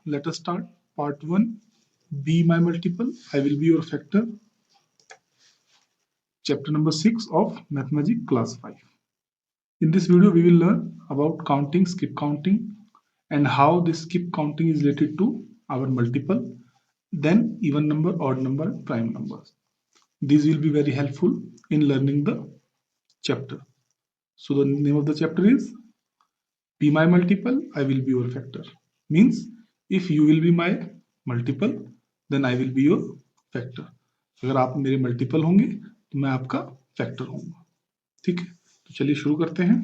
let us start part 1. Be my multiple, I will be your factor. Chapter number 6 of Mathemagic class 5. In this video, we will learn about counting, skip counting, and how this skip counting is related to our multiple, then even number, odd number, and prime numbers. These will be very helpful in learning the chapter. So the name of the chapter is Be my multiple, I will be your factor. Means if you will be my multiple, then I will be your factor. अगर आप मेरे multiple होंगे तो मैं आपका factor होऊंगा. ठीक है, तो चलिए शुरू करते हैं.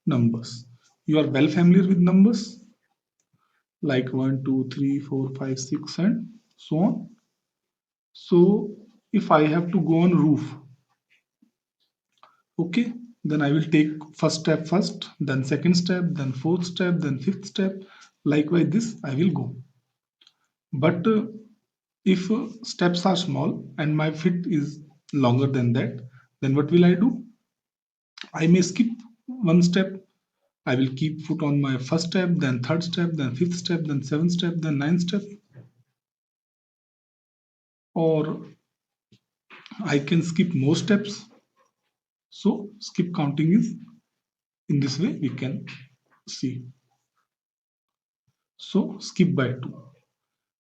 Numbers. You are well familiar with numbers like 1, 2, 3, 4, 5, 6 and so on. So if I have to go on roof, okay, then I will take first step first, then second step, then fourth step, then fifth step. Likewise this I will go. But if steps are small and my feet is longer than that, then what will I do? I may skip one step. I will keep foot on my first step, then third step, then fifth step, then seventh step, then ninth step. Or I can skip more steps. So skip counting is in this way we can see. So skip by 2.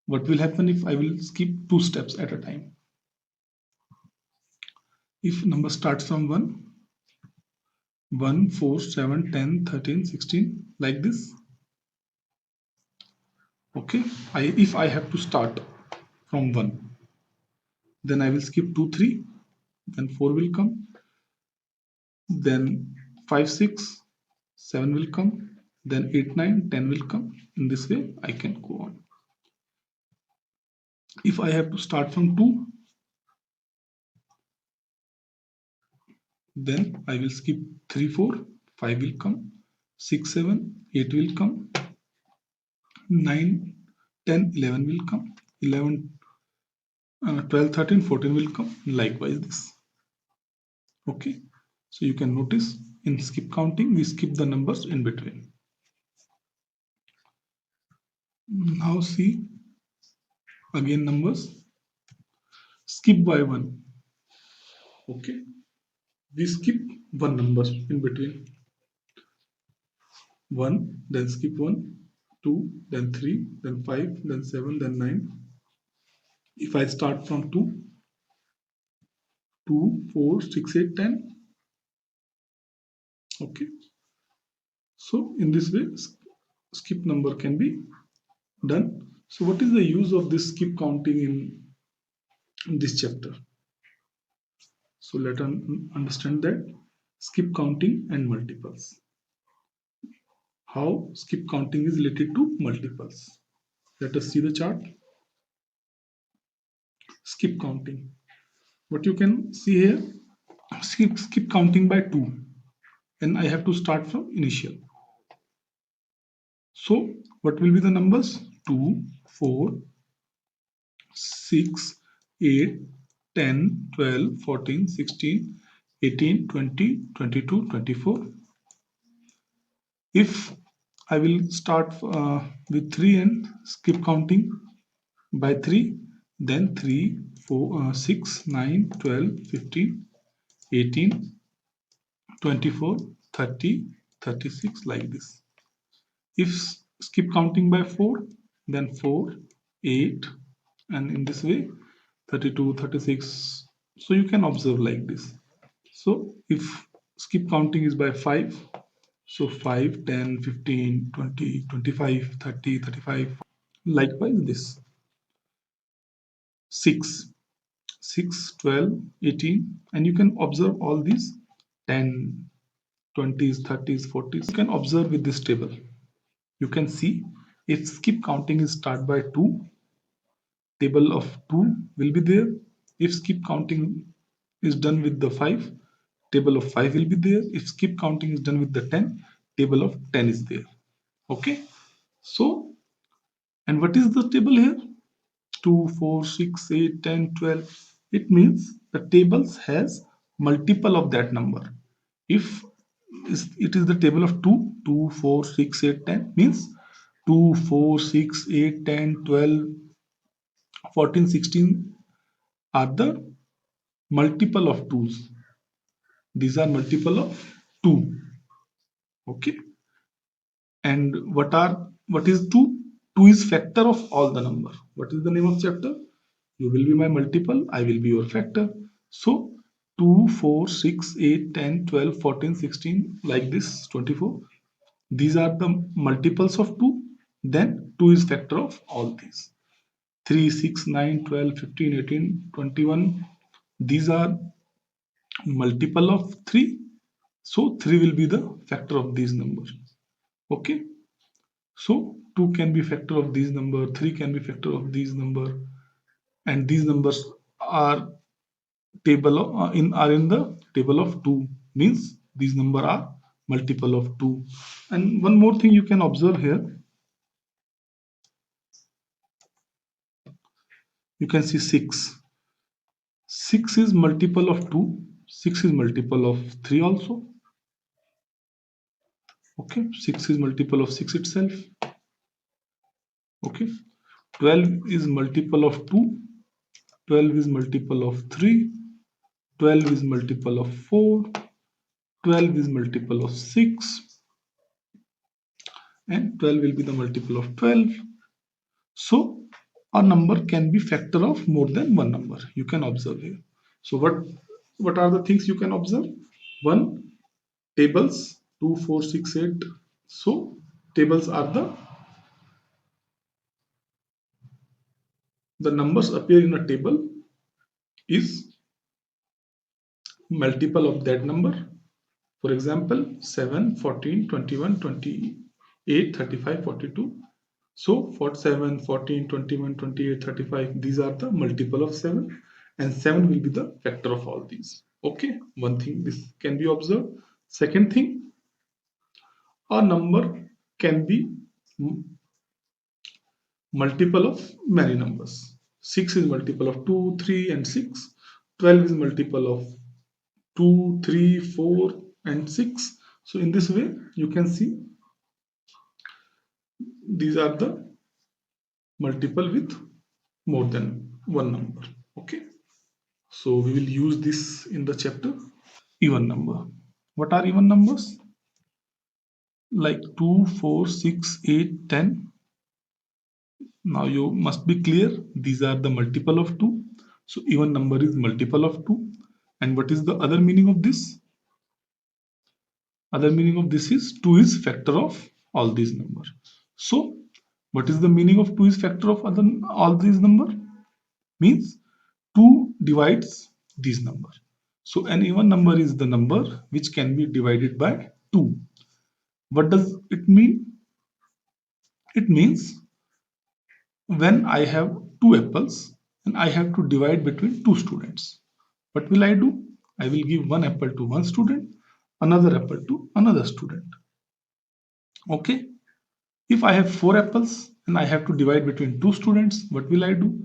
What will happen if I will skip 2 steps at a time? If number starts from 1, 4, 7, 10, 13, 16, like this. Okay, if I have to start from 1, then I will skip 2, 3, then 4 will come, then 5, 6, 7 will come, then 8, 9, 10 will come. In this way I can go on. If I have to start from 2, then I will skip 3, 4, 5 will come, 6, 7, 8 will come, 9, 10, 11 will come, 11, 12, 13, 14 will come, likewise this. Okay, so you can notice in skip counting we skip the numbers in between. Now see again numbers, skip by 1. Okay, we skip one number in between. 1, then skip 1, 2, then 3, then 5, then 7, then 9. If I start from 2, 4, 6, 8, 10. Okay, so in this way skip number can be done. So what is the use of this skip counting in this chapter? So let us understand that skip counting and multiples. How skip counting is related to multiples. Let us see the chart. Skip counting. What you can see here, skip counting by 2, and I have to start from initial. So what will be the numbers? 2, 4, 6, 8, 10, 12, 14, 16, 18, 20, 22, 24. If I will start with 3 and skip counting by 3, then 3, 4, 6, 9, 12, 15, 18, 24, 30, 36, like this. If skip counting by 4, then 4, 8, and in this way 32, 36. So you can observe like this. So if skip counting is by 5, so 5, 10, 15, 20, 25, 30, 35. Likewise this 6, 12, 18, and you can observe all these 10, 20s, 30s, 40s. You can observe with this table. You can see if skip counting is start by 2, table of 2 will be there. If skip counting is done with the 5, table of 5 will be there. If skip counting is done with the 10, table of 10 is there. Okay, so and what is the table here? 2, 4, 6, 8, 10, 12. It means the tables has multiple of that number. If it is the table of 2, 4, 6, 8, 10 means 2, 4, 6, 8, 10, 12, 14, 16 are the multiple of 2's. These are multiple of 2. Okay. And what is 2? 2 is factor of all the number. What is the name of chapter? You will be my multiple, I will be your factor. So 2, 4, 6, 8, 10, 12, 14, 16, like this, 24. These are the multiples of 2. Then 2 is factor of all these. 3, 6, 9, 12, 15, 18, 21. These are multiple of 3. So 3 will be the factor of these numbers. Okay. So 2 can be factor of these number, 3 can be factor of these number, and these numbers are in the table of 2, means these number are multiple of 2. And one more thing you can observe here, you can see 6. 6 is multiple of 2, 6 is multiple of 3 also. Okay, 6 is multiple of 6 itself. Okay, 12 is multiple of 2, 12 is multiple of 3, 12 is multiple of 4, 12 is multiple of 6, and 12 will be the multiple of 12. So a number can be factor of more than one number. You can observe here. So what are the things you can observe? One, tables 2, 4, 6, 8. So tables are the numbers appear in a table is multiple of that number. For example, 7, 14, 21, 28, 35, 42. So for 7, 14, 21, 28, 35, these are the multiple of 7, and 7 will be the factor of all these. Okay, one thing this can be observed. Second thing, a number can be multiple of many numbers. 6 is multiple of 2, 3, and 6. 12 is multiple of 2, 3, 4, and 6. So in this way, you can see these are the multiple with more than one number. Okay, so we will use this in the chapter. Even number. What are even numbers? Like 2, 4, 6, 8, 10. Now you must be clear, these are the multiple of 2. So even number is multiple of 2. And what is the other meaning of this? Other meaning of this is 2 is factor of all these numbers. So what is the meaning of 2 is factor of all these numbers? Means 2 divides these numbers. So an even number is the number which can be divided by 2. What does it mean? It means when I have two apples and I have to divide between two students, what will I do? I will give one apple to one student, another apple to another student. Okay. If I have four apples and I have to divide between two students, what will I do?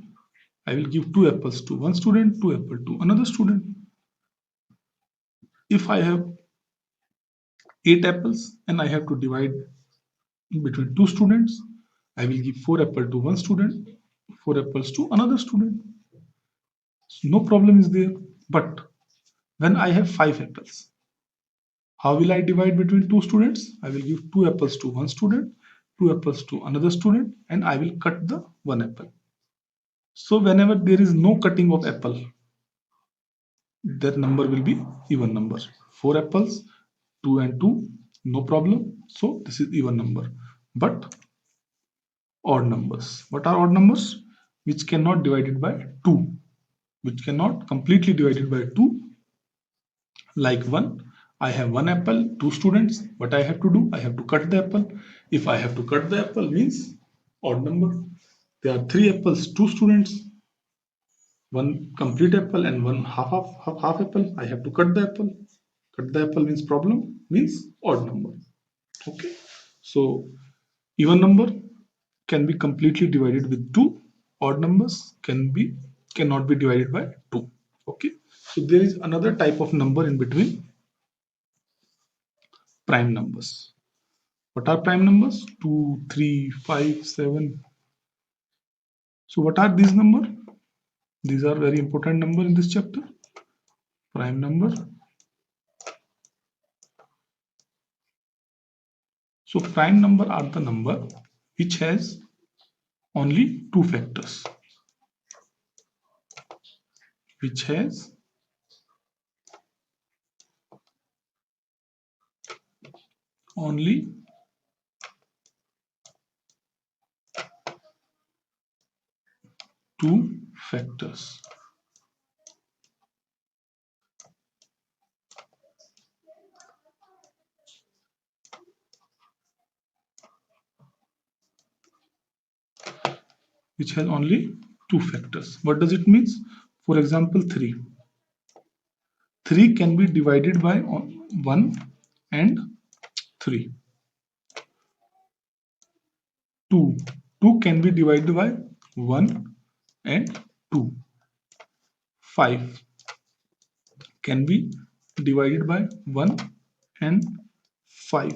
I will give two apples to one student, two apples to another student. If I have eight apples and I have to divide between two students, I will give four apples to one student, four apples to another student. So no problem is there. But when I have five apples, how will I divide between two students? I will give two apples to one student, two apples to another student, and I will cut the one apple. So whenever there is no cutting of apple, that number will be even number. Four apples, two and two, no problem. So this is even number. But odd numbers. What are odd numbers? Which cannot divided by 2. Which cannot completely divided by 2. Like 1. I have one apple, two students. What I have to do? I have to cut the apple. If I have to cut the apple means odd number. There are three apples, two students. One complete apple and one half apple. I have to cut the apple. Cut the apple means problem, means odd number. Okay. So even number can be completely divided with 2. Odd numbers cannot be divided by 2. Okay. So there is another type of number in between, prime numbers. What are prime numbers? 2, 3, 5, 7. So what are these numbers? These are very important number in this chapter. Prime number. So prime number are the number which has only two factors. Which has only two factors. Which has only two factors. What does it mean? For example, 3. 3 can be divided by 1 and 3. 2. 2 can be divided by 1 and 2. 5 can be divided by 1 and 5.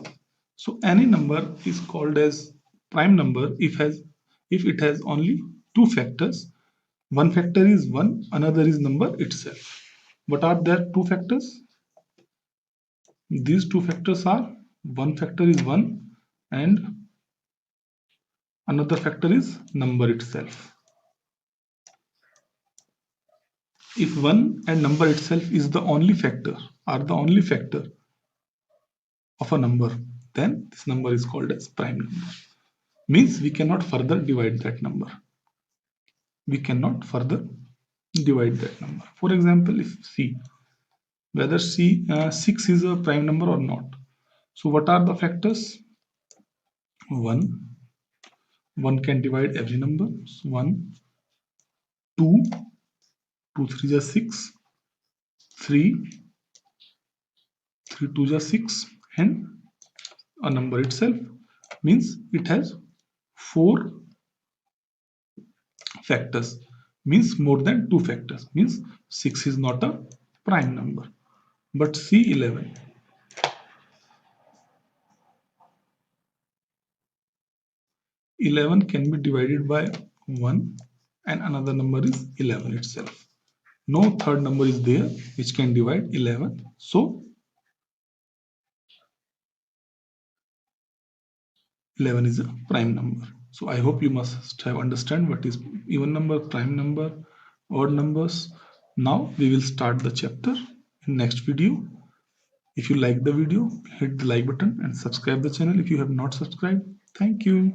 So any number is called as prime number if it has only two factors. One factor is 1, another is number itself. What are there two factors? These two factors are, one factor is 1 and another factor is number itself. If 1 and number itself is the only factor, are the only factor of a number, then this number is called as prime number. Means we cannot further divide that number. We cannot further divide that number. For example, if C, whether 6 is a prime number or not. So what are the factors? 1. 1 can divide every number. So 1, 2, 2 3 is 6, 3, 3 2 is 6, and a number itself means it has 4 factors, means more than 2 factors, means 6 is not a prime number. But C 11. 11 can be divided by 1 and another number is 11 itself. No third number is there which can divide 11. So 11 is a prime number. So I hope you must have understand what is even number, prime number, odd numbers. Now we will start the chapter in next video. If you like the video, hit the like button and subscribe the channel if you have not subscribed. Thank you.